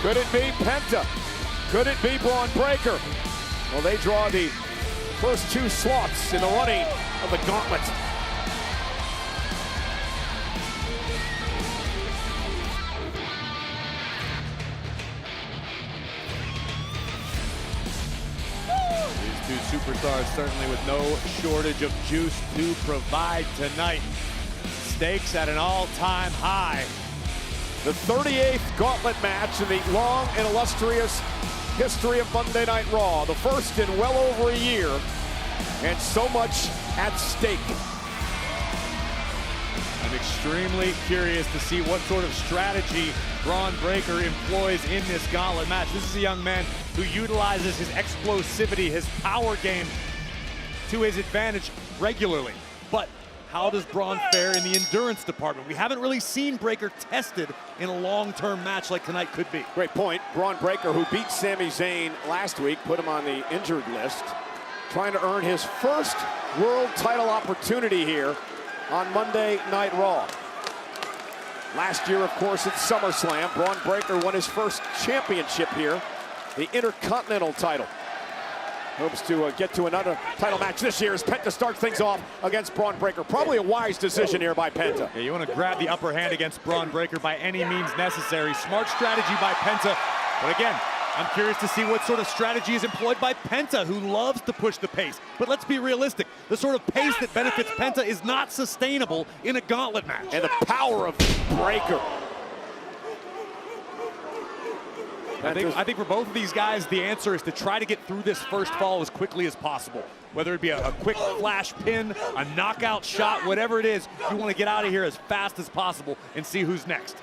Could it be Penta? Could it be Bron Breakker? Well, they draw the first two slots in the running of the gauntlet. These two superstars certainly with no shortage of juice to provide tonight. Stakes at an all-time high. The 38th gauntlet match in the long and illustrious history of Monday Night Raw. The first in well over a year, and so much at stake. I'm extremely curious to see what sort of strategy Bron Breakker employs in this gauntlet match. This is a young man who utilizes his explosivity, his power game to his advantage regularly. But how does Bron fare in the endurance department? We haven't really seen Breakker tested in a long-term match like tonight could be. Great point. Bron Breakker, who beat Sami Zayn last week, put him on the injured list, trying to earn his first world title opportunity here on Monday Night Raw. Last year, of course, at SummerSlam, Bron Breakker won his first championship here, the Intercontinental title. Hopes to get to another title match this year as Penta starts things off against Bron Breakker. Probably a wise decision here by Penta. Yeah, you want to grab the upper hand against Bron Breakker by any means necessary. Smart strategy by Penta. But again, I'm curious to see what sort of strategy is employed by Penta, who loves to push the pace. But let's be realistic. The sort of pace that benefits Penta is not sustainable in a gauntlet match. And the power of Breakker. I think for both of these guys, the answer is to try to get through this first fall as quickly as possible. Whether it be a quick flash pin, a knockout shot, whatever it is, you want to get out of here as fast as possible and see who's next.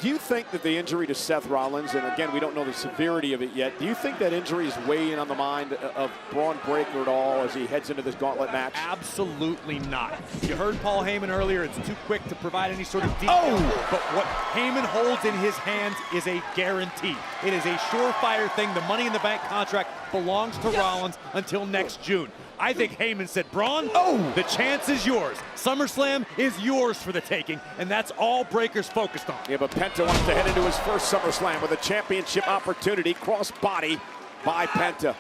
Do you think that the injury to Seth Rollins, and again, we don't know the severity of it yet, do you think that injury is weighing on the mind of Bron Breakker at all as he heads into this gauntlet match? Absolutely not. You heard Paul Heyman earlier, it's too quick to provide any sort of detail. But what Heyman holds in his hands is a guarantee. It is a surefire thing. The Money in the Bank contract belongs to Rollins until next June. I think Heyman said, Bron, the chance is yours. SummerSlam is yours for the taking, and that's all Breakker's focused on. Yeah, but Penta wants to head into his first SummerSlam with a championship opportunity, cross-body by Penta.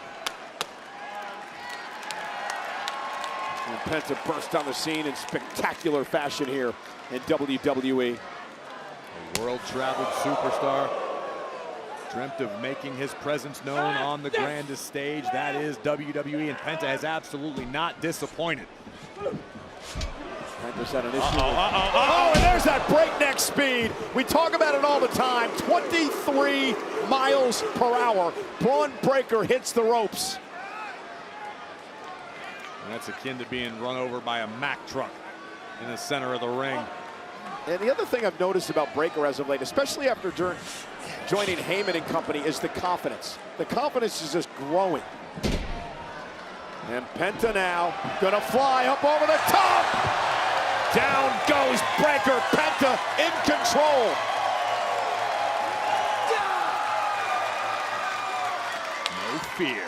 And Penta burst on the scene in spectacular fashion here in WWE. A world-traveled superstar. Dreamt of making his presence known on the grandest stage, that is WWE, and Penta has absolutely not disappointed. Penta's had an issue. Oh, and there's that breakneck speed. We talk about it all the time. 23 miles per hour. Bron Breakker hits the ropes. And that's akin to being run over by a Mack truck in the center of the ring. And the other thing I've noticed about Breakker as of late, especially after joining Heyman and company, is the confidence. The confidence is just growing. And Penta now gonna fly up over the top. Down goes Breakker. Penta in control. No fear.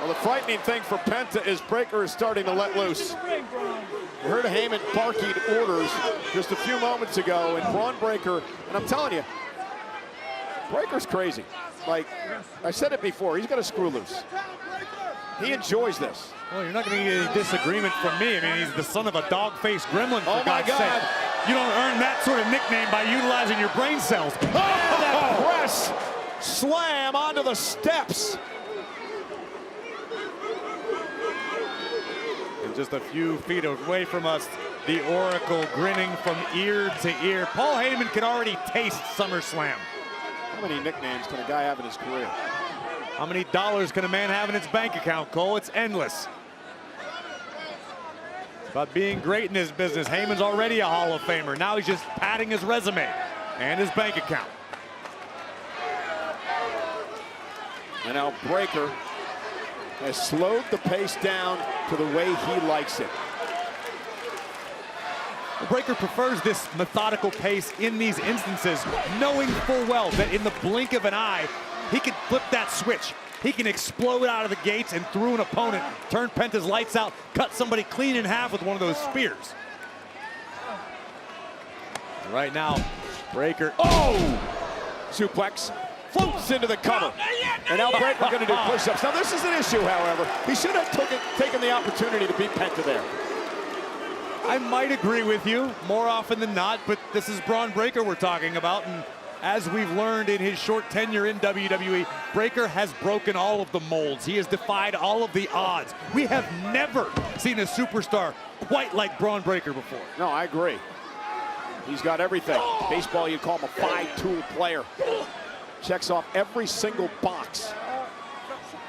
Well, the frightening thing for Penta is Breakker is starting to let loose. We heard Heyman barking orders just a few moments ago, and Bron Breakker, and I'm telling you, Breakker's crazy. Like, I said it before, he's got a screw loose. He enjoys this. Well, you're not going to get any disagreement from me. I mean, he's the son of a dog-faced gremlin, for God's sake. You don't earn that sort of nickname by utilizing your brain cells. Oh, that press slam onto the steps. And just a few feet away from us, the Oracle grinning from ear to ear. Paul Heyman can already taste SummerSlam. How many nicknames can a guy have in his career? How many dollars can a man have in his bank account, Cole? It's endless. It's about being great in his business. Heyman's already a Hall of Famer. Now he's just padding his resume and his bank account. And now Breakker has slowed the pace down to the way he likes it. Breakker prefers this methodical pace in these instances, knowing full well that in the blink of an eye, he can flip that switch. He can explode out of the gates and through an opponent, turn Penta's lights out, cut somebody clean in half with one of those spears. Right now, Breakker. Suplex floats into the cover. And now Breakker going to do push-ups. Now this is an issue, however. He should have taken the opportunity to beat Penta there. I might agree with you more often than not, but this is Bron Breakker we're talking about. And as we've learned in his short tenure in WWE, Breakker has broken all of the molds. He has defied all of the odds. We have never seen a superstar quite like Bron Breakker before. No, I agree. He's got everything. Baseball, you'd call him a five-tool player. Checks off every single box.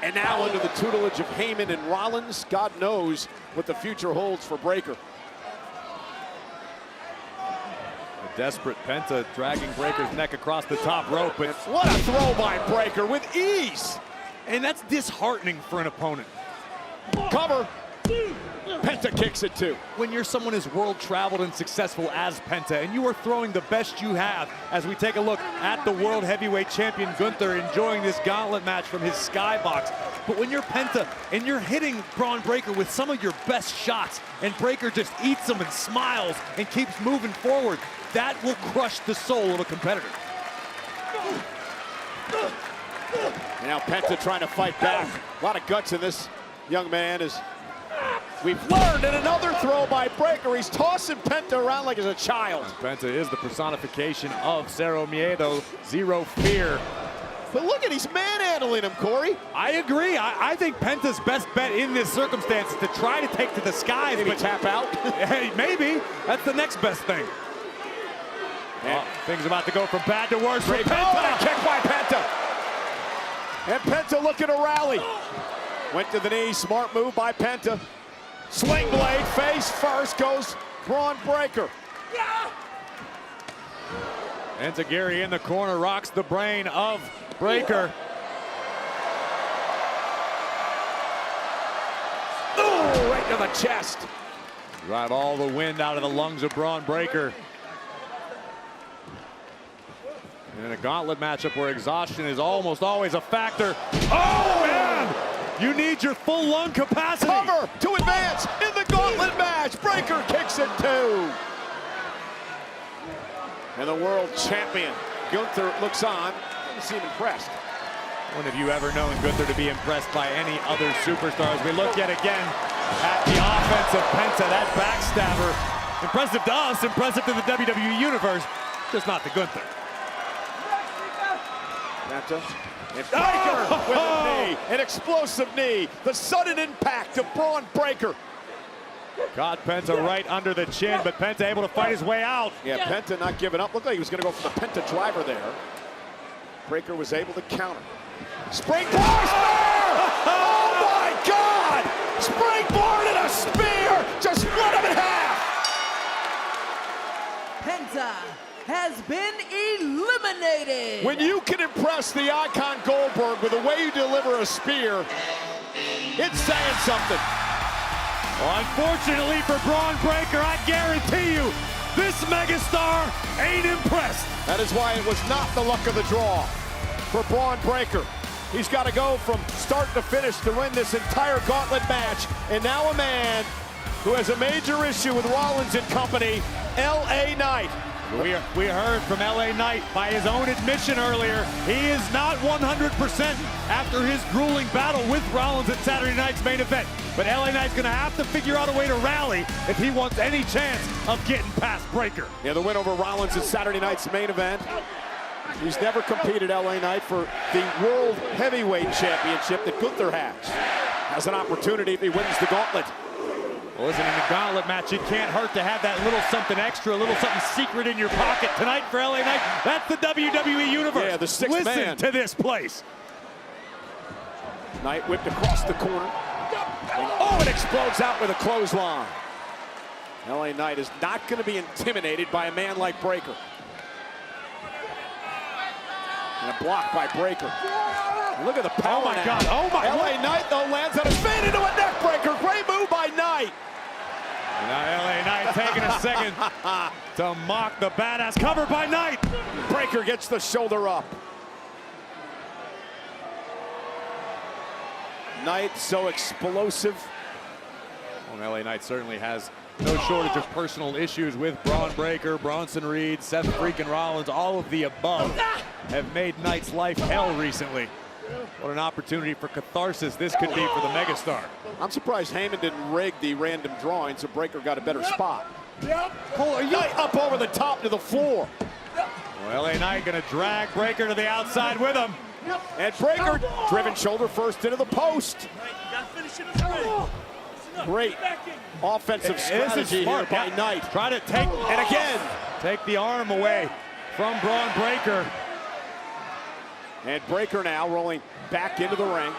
And now under the tutelage of Heyman and Rollins, God knows what the future holds for Breakker. A desperate Penta dragging Breakker's neck across the top rope. But what a throw by Breakker with ease. And that's disheartening for an opponent. Cover. Penta kicks it too. When you're someone as world-traveled and successful as Penta, and you are throwing the best you have, as we take a look at the World Heavyweight Champion Gunther enjoying this gauntlet match from his skybox. But when you're Penta and you're hitting Bron Breakker with some of your best shots, and Breakker just eats them and smiles and keeps moving forward, that will crush the soul of a competitor. Now Penta trying to fight back. A lot of guts in this young man as we've learned. And another throw by Breakker. He's tossing Penta around like he's a child. Penta is the personification of Cero Miedo, zero fear. But look at, he's manhandling him, Corey. I agree. I think Penta's best bet in this circumstance is to try to take to the skies. Maybe but tap out. Hey, maybe. That's the next best thing. Things about to go from bad to worse for Penta. Oh, kick by Penta. And Penta looking to rally. Went to the knee, smart move by Penta. Sling blade, face first, goes Bron Breakker. Enzuigiri in the corner, rocks the brain of Breakker. Ooh, right to the chest. Drive all the wind out of the lungs of Bron Breakker. In a gauntlet matchup where exhaustion is almost always a factor. Oh, man! You need your full lung capacity. Cover to advance in the gauntlet match. Breakker kicks it too. And the world champion, Gunther, looks on. Doesn't seem impressed. When have you ever known Gunther to be impressed by any other superstars? We look yet again at the offense of Penta, that backstabber. Impressive to us, impressive to the WWE Universe, just not to Gunther. Penta. And Breakker with a knee, an explosive knee. The sudden impact of Bron Breakker. Got Penta right under the chin, but Penta able to fight his way out. Yeah, Penta not giving up. Looked like he was going to go for the Penta driver there. Breakker was able to counter. Springboard spear! Oh my God! Springboard and a spear! Just split him in half! Penta has been eliminated. When you can impress the icon Goldberg with the way you deliver a spear, it's saying something. Well, unfortunately for Bron Breakker, I guarantee you, this megastar ain't impressed. That is why it was not the luck of the draw for Bron Breakker. He's got to go from start to finish to win this entire gauntlet match. And now a man who has a major issue with Rollins and company, LA Knight. We heard from LA Knight by his own admission earlier. He is not 100% after his grueling battle with Rollins at Saturday night's main event. But LA Knight's going to have to figure out a way to rally if he wants any chance of getting past Breakker. Yeah, the win over Rollins at Saturday night's main event. He's never competed, LA Knight, for the World Heavyweight Championship that Gunther has an opportunity if he wins the gauntlet. Well, listen, in the gauntlet match, it can't hurt to have that little something extra, a little something secret in your pocket. Tonight for LA Knight, that's the WWE Universe. Yeah, the sixth Listen man. to this place. Knight whipped across the corner. Oh, it explodes out with a clothesline. LA Knight is not going to be intimidated by a man like Breakker. And a block by Breakker. Look at the power. Oh my now. God, oh my LA what? Knight though lands on his feet into a neck breaker. Great move by Knight. Now LA Knight taking a second to mock the badass cover by Knight. Breakker gets the shoulder up. Knight so explosive. Well, LA Knight certainly has No shortage of personal issues with Bron Breakker, Bronson Reed, Seth freaking Rollins. All of the above have made Knight's life hell recently. What an opportunity for catharsis this could be for the megastar. I'm surprised Heyman didn't rig the random drawing so Breakker got a better spot. Cole, are you Knight up over the top to the floor. Well, LA Knight gonna drag Breakker to the outside with him. And Breakker driven shoulder first into the post. Great offensive strategy here by Knight. Try to take, And again. take the arm away from Bron Breakker. And Breakker now rolling back into the ring.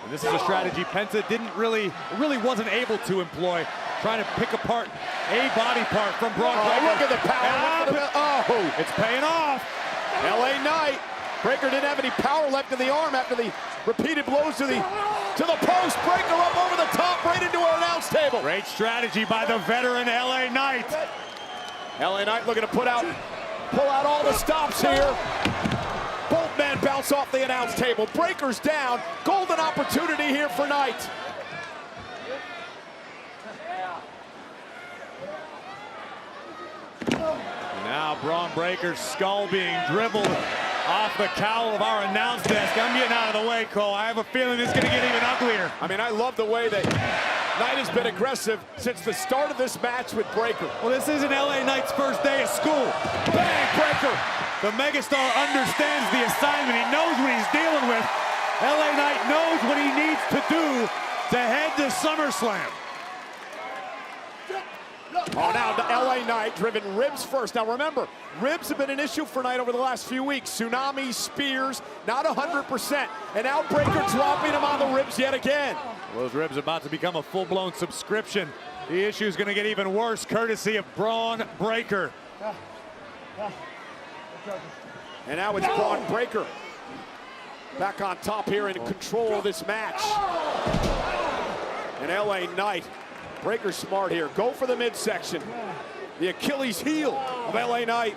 And this is a strategy Penta really wasn't able to employ, trying to pick apart a body part from Bron Breakker. Look at the power. Oh, It's paying off. LA Knight. Breakker didn't have any power left in the arm after the repeated blows to the post. Breakker up over the top, right into our announce table. Great strategy by the veteran LA Knight. LA Knight looking to pull out all the stops here. Both men bounce off the announce table. Breakker's down. Golden opportunity here for Knight. Now Bron Breakker's skull being dribbled off the cowl of our announce desk. I'm getting out of the way, Cole. I have a feeling this is going to get even uglier. I mean, I love the way that Knight has been aggressive since the start of this match with Breakker. Well, this isn't LA Knight's first day of school. Bang, Breakker. The megastar understands the assignment. He knows what he's dealing with. LA Knight knows what he needs to do to head to SummerSlam. Oh, now the LA Knight driven ribs first. Now remember, ribs have been an issue for Knight over the last few weeks. Tsunamis, spears, not 100%. And now Breakker dropping him on the ribs yet again. Those ribs about to become a full-blown subscription. The issue is going to get even worse, courtesy of Bron Breakker. And now it's Bron Breakker back on top here in control of this match. And LA Knight, Breakker's smart here. Go for the midsection. The Achilles heel of LA Knight.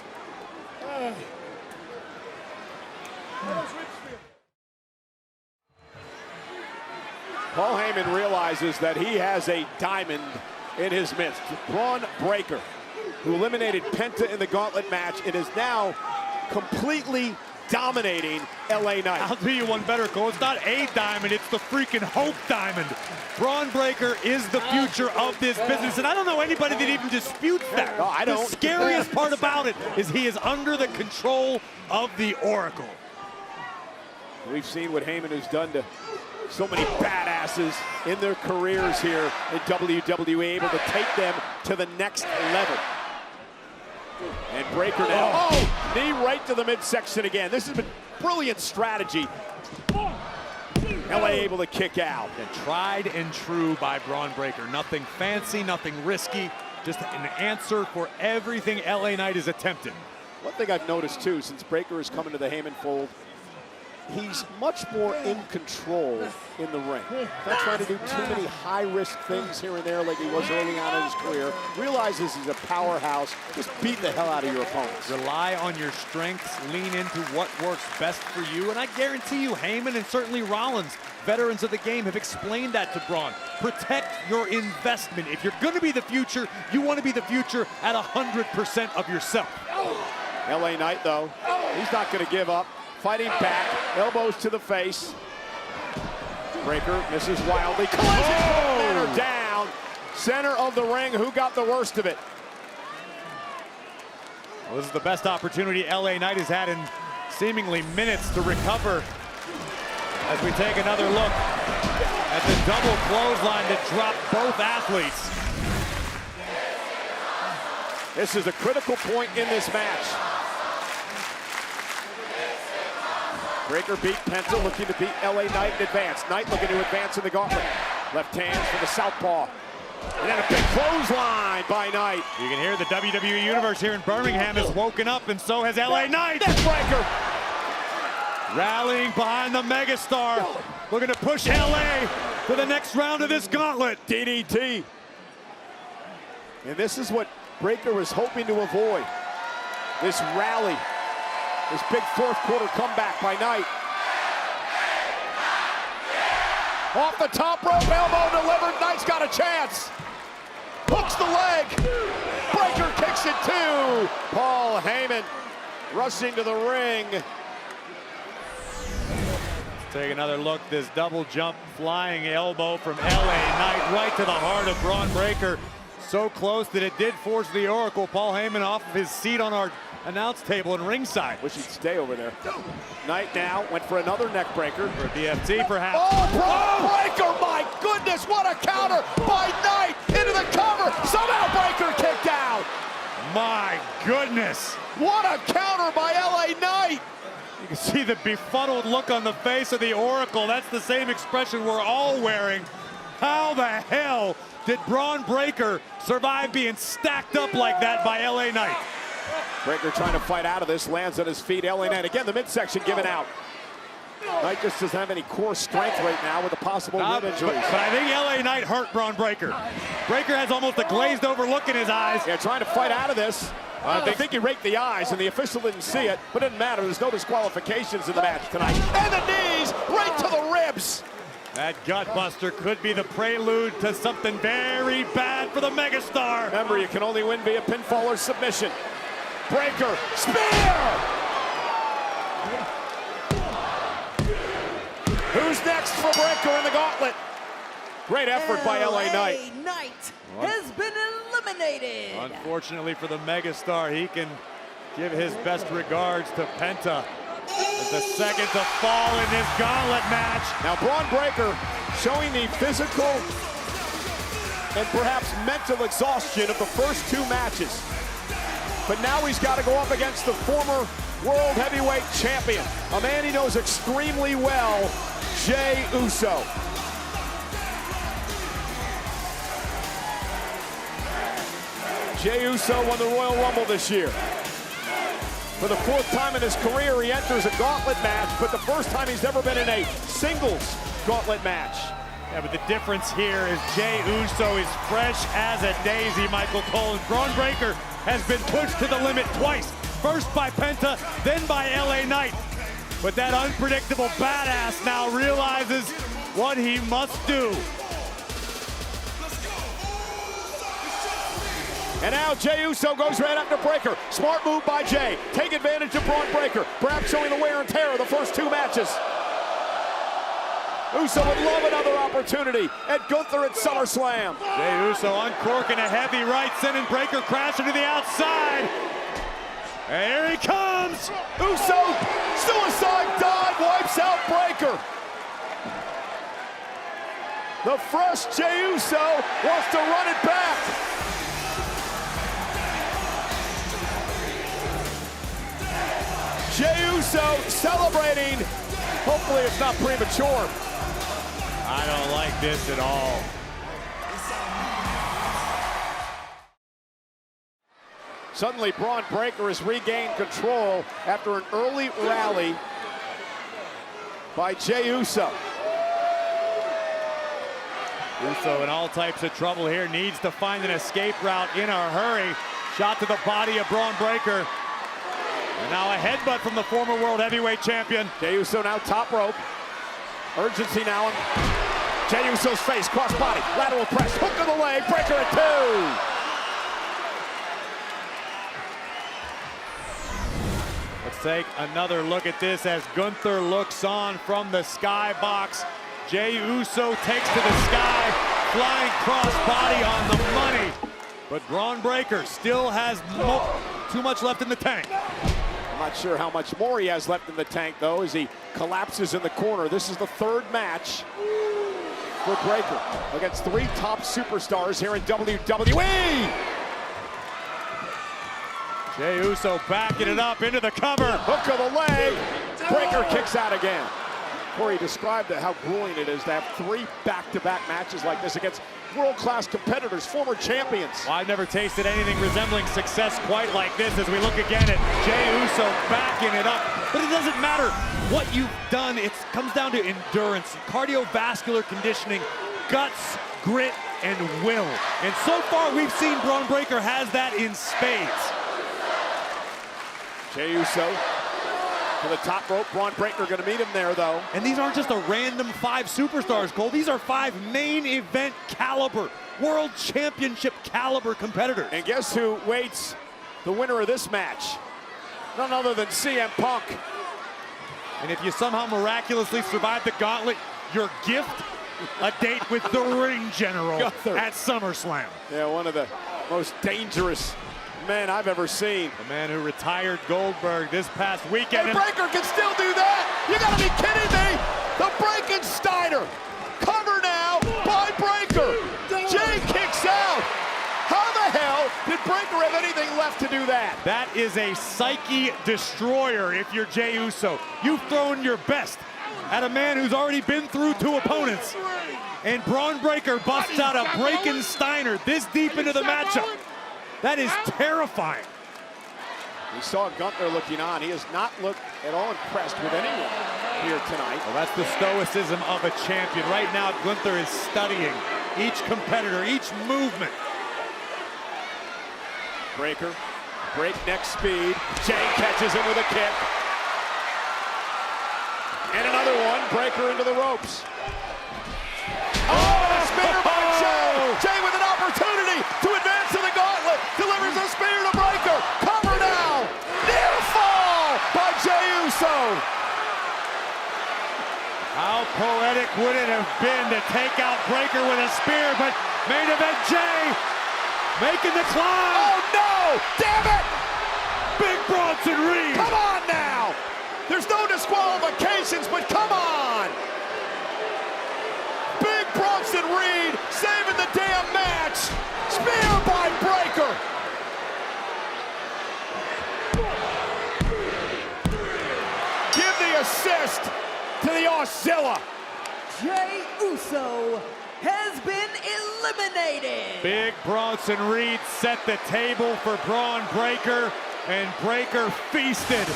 Paul Heyman realizes that he has a diamond in his midst. Bron Breakker, who eliminated Penta in the gauntlet match, and is now completely dominating LA Knight. I'll tell you one better, Cole. It's not a diamond, it's the freaking Hope Diamond. Bron Breakker is the future of this business, and I don't know anybody that even disputes that. No, I don't. The scariest part about it is he is under the control of the Oracle. We've seen what Heyman has done to so many badasses in their careers here in WWE, able to take them to the next level. And Breakker now, oh, knee right to the midsection again. This has been brilliant strategy. LA able to kick out. And tried and true by Bron Breakker. Nothing fancy, nothing risky, just an answer for everything LA Knight is attempting. One thing I've noticed too, since Breakker has come into the Heyman fold, he's much more in control in the ring. Not trying to do too many high-risk things here and there like he was early on in his career. Realizes he's a powerhouse. Just beat the hell out of your opponents. Rely on your strengths, lean into what works best for you, and I guarantee you Heyman and certainly Rollins, veterans of the game, have explained that to Bron. Protect your investment. If you're going to be the future, you want to be the future at 100% of yourself. LA Knight, though, he's not going to give up. Fighting back, elbows to the face. Breakker misses wildly. Collision, down. Center of the ring, who got the worst of it? Well, this is the best opportunity LA Knight has had in seemingly minutes to recover. As we take another look at the double clothesline that dropped both athletes. This is a critical point in this match. Breakker beat Penta, looking to beat LA Knight in advance. Knight looking to advance in the gauntlet. Left hand for the southpaw. And then a big clothesline by Knight. You can hear the WWE Universe here in Birmingham has woken up, and so has LA Knight. That's Breakker. Rallying behind the megastar. Looking to push LA to the next round of this gauntlet. DDT. And this is what Breakker was hoping to avoid. This rally. This big fourth quarter comeback by Knight. Off the top rope, elbow delivered. Knight's got a chance. Hooks the leg. Breaker kicks it too. Paul Heyman rushing to the ring. Take another look. This double jump flying elbow from LA Knight right to the heart of Bron Breakker. So close that it did force the Oracle, Paul Heyman, off of his seat on our announce table in ringside. Wish he'd stay over there. Knight now went for another neck breaker. For a BFT perhaps. Oh, Bron Breakker, my goodness, what a counter by Knight into the cover. Somehow Breakker kicked out. My goodness. What a counter by LA Knight. You can see the befuddled look on the face of the Oracle. That's the same expression we're all wearing. How the hell did Bron Breakker survive being stacked up like that by LA Knight? Breakker trying to fight out of this, lands on his feet. LA Knight again, the midsection given out. Knight just doesn't have any core strength right now with the possible rib injuries. But I think LA Knight hurt Bron Breakker. Breakker has almost a glazed over look in his eyes. Yeah, trying to fight out of this. I think he raked the eyes, and the official didn't see it, but it didn't matter. There's no disqualifications in the match tonight. And the knees right to the ribs. That gutbuster could be the prelude to something very bad for the megastar. Remember, you can only win via pinfall or submission. Breakker, spear! Who's next for Breakker in the gauntlet? Great effort by LA Knight. Knight has been eliminated. Unfortunately for the megastar, he can give his best regards to Penta. As the second to fall in this gauntlet match. Now Bron Breakker showing the physical and perhaps mental exhaustion of the first two matches. But now he's got to go up against the former World Heavyweight Champion, a man he knows extremely well, Jey Uso. Jey Uso won the Royal Rumble this year. For the fourth time in his career, he enters a gauntlet match, but the first time he's ever been in a singles gauntlet match. Yeah, but the difference here is Jey Uso is fresh as a daisy, Michael Cole. And Bron Breakker has been pushed to the limit twice. First by Penta, then by LA Knight. But that unpredictable badass now realizes what he must do. And now Jey Uso goes right after Breakker. Smart move by Jey. Take advantage of Bron Breakker. Perhaps showing the wear and tear of the first two matches. Uso would love another opportunity at Gunther at SummerSlam. Jey Uso uncorking a heavy right, sending Breakker crashing to the outside. And here he comes. Uso, suicide dive, wipes out Breakker. The fresh Jey Uso wants to run it back. Jey Uso celebrating. Hopefully it's not premature. I don't like this at all. Suddenly Bron Breakker has regained control after an early rally by Jey Uso. Uso in all types of trouble here, needs to find an escape route in a hurry. Shot to the body of Bron Breakker. And now a headbutt from the former World Heavyweight Champion. Jey Uso now top rope. Urgency now on Jey Uso's face, cross body, lateral press, hook of the leg, Breakker at two. Let's take another look at this as Gunther looks on from the skybox. Jey Uso takes to the sky, flying cross body on the money. But Bron Breakker still has too much left in the tank. I'm not sure how much more he has left in the tank, though, as he collapses in the corner. This is the third match for Breakker against three top superstars here in WWE. Jey Uso backing it up into the cover. Hook of the leg. Breakker kicks out again. Corey described how grueling it is to have three back-to-back matches like this against world-class competitors, former champions. Well, I've never tasted anything resembling success quite like this as we look again at Jey Uso backing it up. But it doesn't matter what you've done. It comes down to endurance, cardiovascular conditioning, guts, grit, and will. And so far, we've seen Bron Breakker has that in spades. Jey Uso To the top rope, Braun Breaker going to meet him there, though. And these aren't just a random 5 superstars, Cole. These are 5 main event caliber, world championship caliber competitors. And guess who waits the winner of this match? None other than CM Punk. And if you somehow miraculously survive the gauntlet, your gift, a date with the Ring General Gunther. at SummerSlam. Yeah, one of the most dangerous men I've ever seen. The man who retired Goldberg this past weekend. And Breaker can still do that. You gotta be kidding me. The Breakensteiner. Cover now by Breaker. Jay kicks out. How the hell did Breaker have anything left to do that? That is a psyche destroyer if you're Jey Uso. You've thrown your best at a man who's already been through 2 opponents. And Braun Breaker busts out a Breakensteiner this deep into the matchup. That is terrifying. We saw Gunther looking on. He has not looked at all impressed with anyone here tonight. Well, that's the stoicism of a champion. Right now, Gunther is studying each competitor, each movement. Breaker, breakneck speed. Jay catches him with a kick. And another one, Breaker into the ropes. Oh, a spear by Jay! Jay with an opportunity to advance to the gauntlet. Delivers a spear to Breaker. Cover now. Near fall by Jey Uso. How poetic would it have been to take out Breaker with a spear, but main event Jay making the climb. Oh no! Damn it! Big Bronson Reed. Come on now! There's no disqualifications, but come on! Big Bronson Reed saving the damn match! Spear by Breaker! Give the assist to the Auszilla! Jey Uso has been eliminated. Big Bronson Reed set the table for Braun Breaker, and Breaker feasted.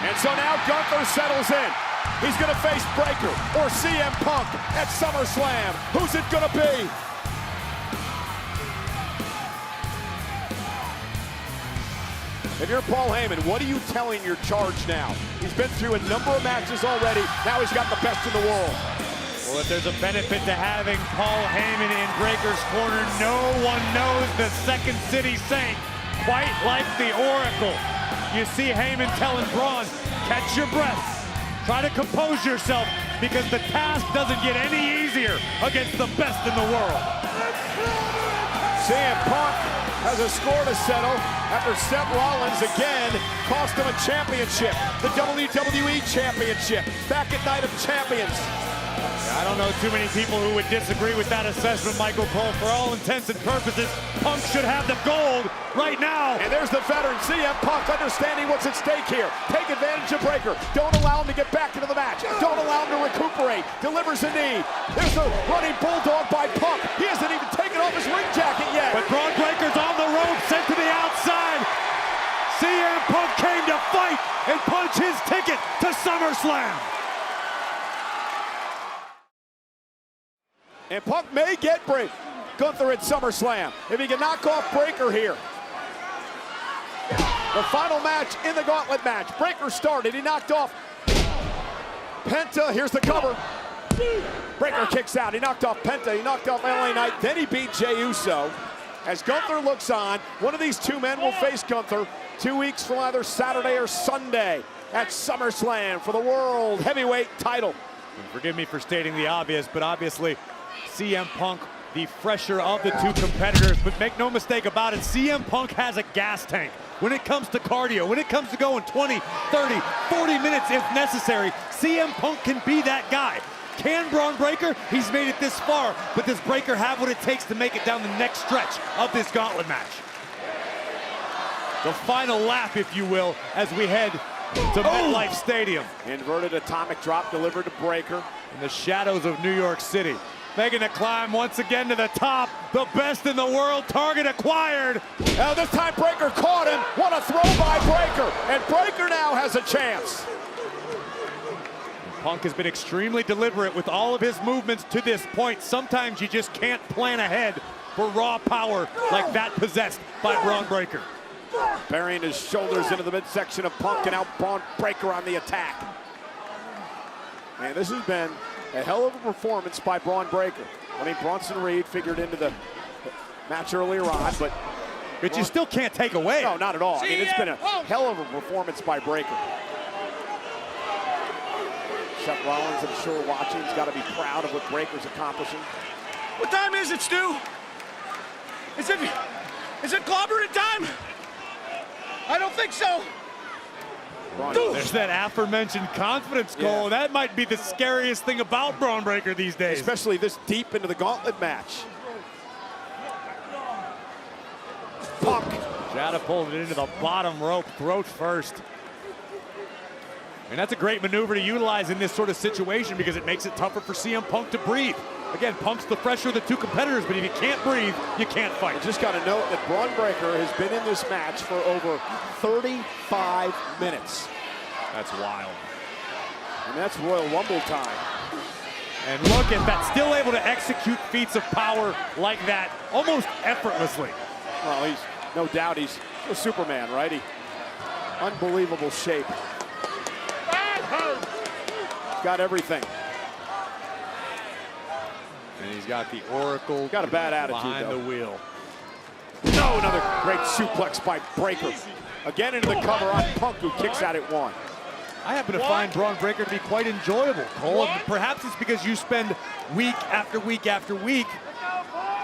And so now Gunther settles in. He's gonna face Breaker or CM Punk at SummerSlam. Who's it gonna be? If you're Paul Heyman, what are you telling your charge now? He's been through a number of matches already. Now he's got the best in the world. Well, if there's a benefit to having Paul Heyman in Breaker's corner, no one knows the Second City Saint quite like the Oracle. You see Heyman telling Braun, catch your breath. Try to compose yourself because the task doesn't get any easier against the best in the world. CM Punk has a score to settle after Seth Rollins again cost him a championship, the WWE Championship, back at Night of Champions. I don't know too many people who would disagree with that assessment, Michael Cole. For all intents and purposes, Punk should have the gold right now. And there's the veteran CM Punk understanding what's at stake here. Take advantage of Breaker. Don't allow him to get back into the match. Don't allow him to recuperate. Delivers a knee. There's the running bulldog by Punk. He hasn't even taken off his ring jacket yet. But Braun Breaker's on the rope, sent to the outside. CM Punk came to fight and punch his ticket to SummerSlam. And Punk may get Gunther at SummerSlam if he can knock off Breaker here. The final match in the gauntlet match. Breaker started, he knocked off Penta, here's the cover. Breaker kicks out, he knocked off Penta, he knocked off LA Knight, then he beat Jey Uso. As Gunther looks on, one of these two men will face Gunther 2 weeks from either Saturday or Sunday at SummerSlam for the World Heavyweight title. And forgive me for stating the obvious, but obviously CM Punk, the fresher of the 2 competitors, but make no mistake about it, CM Punk has a gas tank. When it comes to cardio, when it comes to going 20, 30, 40 minutes if necessary, CM Punk can be that guy. Can Braun Breaker? He's made it this far, but does Breaker have what it takes to make it down the next stretch of this gauntlet match? The final lap, if you will, as we head to MetLife Stadium. Inverted atomic drop delivered to Breaker. In the shadows of New York City. Making the climb once again to the top. The best in the world, target acquired. Now this time Breaker caught him. What a throw by Breaker. And Breaker now has a chance. Punk has been extremely deliberate with all of his movements to this point. Sometimes you just can't plan ahead for raw power like that possessed by Braun Breaker. Burying his shoulders into the midsection of Punk, and now Bron Breakker on the attack. Man, this has been a hell of a performance by Bron Breakker. I mean, Bronson Reed figured into the match earlier on, but you still can't take away. No, not at all. I mean, it's been a hell of a performance by Breakker. Seth Rollins, I'm sure, watching, has got to be proud of what Breakker's accomplishing. What time is it, Stu? Is it clobbering time? I don't think so. There's that aforementioned confidence, Cole. Yeah. That might be the scariest thing about Bron Breakker these days. Especially this deep into the gauntlet match. Punk. Jada pulled it into the bottom rope, throat first. And that's a great maneuver to utilize in this sort of situation because it makes it tougher for CM Punk to breathe. Again, Punk's the fresher of the two competitors, but if you can't breathe, you can't fight. I just got to note that Bron Breakker has been in this match for over 35 minutes. That's wild. And that's Royal Rumble time. And look at that, still able to execute feats of power like that almost effortlessly. Well, he's no doubt he's a Superman, right? Unbelievable shape. Got everything. And he's got the Oracle. Got a bad attitude, behind though. the wheel. No, another great suplex by Breakker. Again into the cover on Punk, who kicks out at one. I happen to find Bron Breakker to be quite enjoyable, Cole. And perhaps it's because you spend week after week after week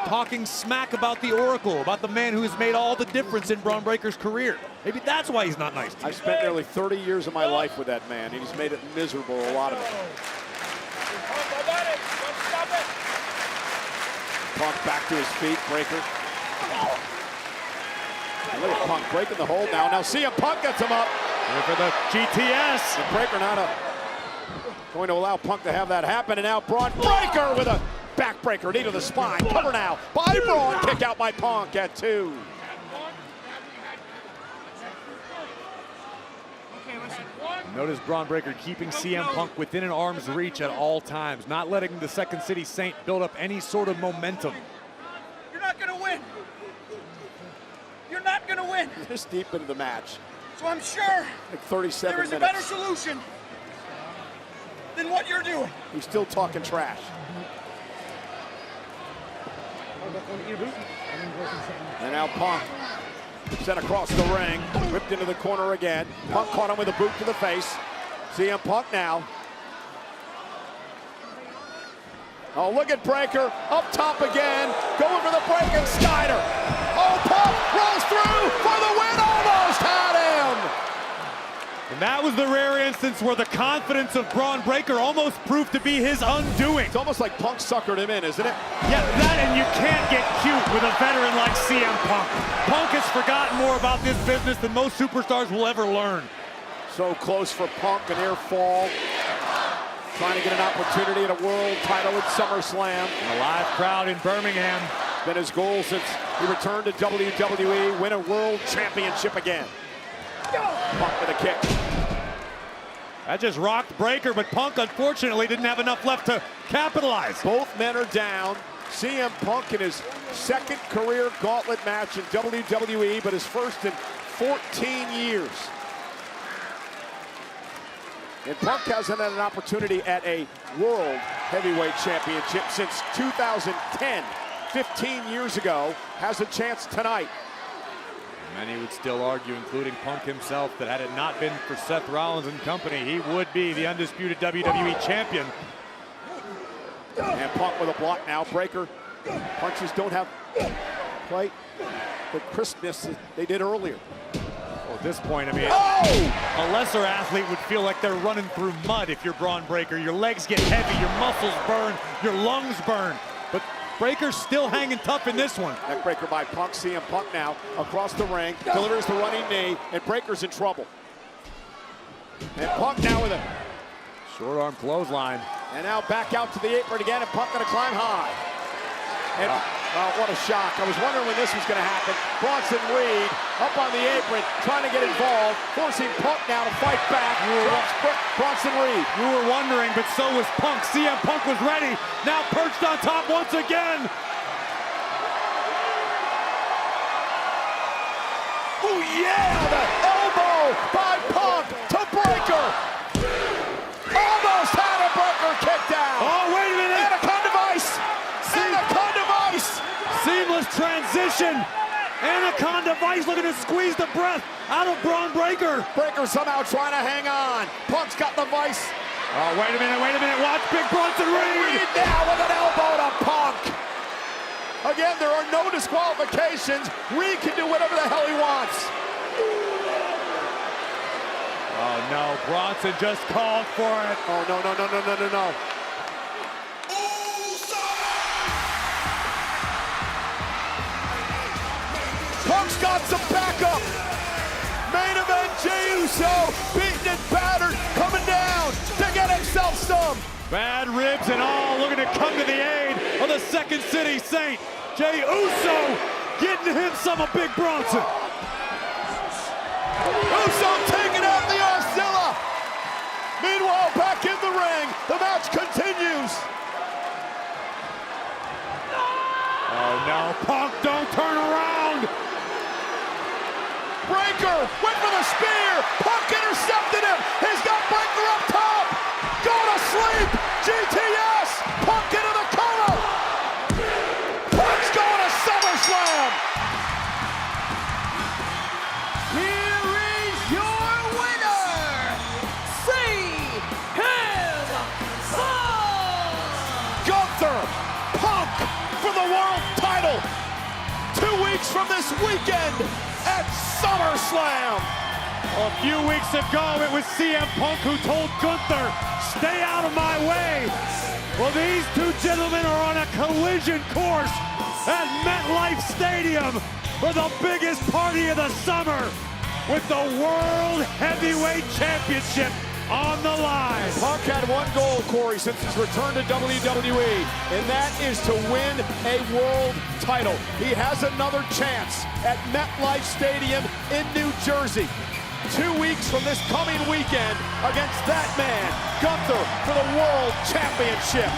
talking smack about the Oracle, about the man who has made all the difference in Bron Breakker's career. Maybe that's why he's not nice to you. I've spent nearly 30 years of my life with that man, and he's made it miserable, a lot of it. Punk back to his feet, Breakker. And look at Punk breaking the hold now. Now CM Punk gets him up. Here for the GTS. And Breakker not going to allow Punk to have that happen. And now Bron Breakker with a backbreaker, knee to the spine. Cover now by Bron. Kick out by Punk at 2. Notice Bron Breakker keeping CM Punk within an arm's reach at all times, not letting the Second City Saint build up any sort of momentum. You're not gonna win. You're not gonna win. This deep into the match. So I'm sure Like 37 there is a minutes. better solution than what you're doing. He's still talking trash. And now Punk sent across the ring, whipped into the corner again. Punk caught him with a boot to the face. CM Punk now. Oh, look at Breakker up top again, going for the break and Steiner. Oh, Punk rolls through for the win, almost had him. And that was the rare instance where the confidence of Bron Breakker almost proved to be his undoing. It's almost like Punk suckered him in, isn't it? Yeah, that and you can't get cute with a veteran like CM Punk. Punk has forgotten more about this business than most superstars will ever learn. So close for Punk, a near fall. Trying to get an opportunity at a world title at SummerSlam. A live crowd in Birmingham. Been his goal since he returned to WWE, win a world championship again. Punk with a kick. That just rocked Breakker, but Punk unfortunately didn't have enough left to capitalize. Both men are down. CM Punk in his second career gauntlet match in WWE, but his first in 14 years. And Punk hasn't had an opportunity at a World Heavyweight Championship since 2010. 15 years ago, has a chance tonight. Many would still argue, including Punk himself, that had it not been for Seth Rollins and company, he would be the undisputed WWE champion. And Punk with a block now. Breakker punches don't have quite the crispness that they did earlier. Well, at this point, I mean, Oh! a lesser athlete would feel like they're running through mud if you're Bron Breakker. Your legs get heavy, your muscles burn, your lungs burn. But Breakker's still hanging tough in this one. Neckbreaker by Punk. CM Punk now across the ring, delivers the running knee, and Breakker's in trouble. And Punk now with a, Short arm clothesline. and now back out to the apron again, and Punk gonna climb high. And what a shock. I was wondering when this was gonna happen. Bronson Reed up on the apron, trying to get involved, forcing Punk now to fight back. Bronson Reed. You were wondering, but so was Punk. CM Punk was ready, now perched on top once again. Oh Yeah, the elbow by Punk to Breakker. Almost had a Breakker kicked out. Oh, wait a minute. Anaconda Vice. Anaconda Vice. Seamless transition. Anaconda Vice looking to squeeze the breath out of Bron Breakker. Breakker somehow trying to hang on. Punk's got the Vice. Oh, wait a minute. Watch Big Bronson Reed. Reed now with an elbow to Punk. Again, there are no disqualifications. Reed can do whatever the hell he wants. Oh, no. Bronson just called for it. Oh, no. Punk's got some backup. Main event, Jey Uso, beaten and battered, coming down to get himself some. Bad ribs and all, looking to come to the aid of the Second City Saint. Jey Uso getting him some of Big Bronson. Uso taking out the Arcilla. Meanwhile, back in the ring, the match continues. Oh no, Punk, don't turn around. Breakker went for the spear. Punk intercepted him. He's got Breakker up top. Go to sleep. GTS. Punk into the coma. Punk's going to SummerSlam. Here is your winner, CM Punk! Gunther, Punk for the world title. 2 weeks from this weekend at SummerSlam. A few weeks ago, it was CM Punk who told Gunther, stay out of my way. Well, these two gentlemen are on a collision course at MetLife Stadium for the biggest party of the summer with the World Heavyweight Championship on the line. Punk had one goal, Corey, since his return to WWE, and that is to win a world title. He has another chance at MetLife Stadium in New Jersey. 2 weeks from this coming weekend against that man, Gunther, for the World Championship.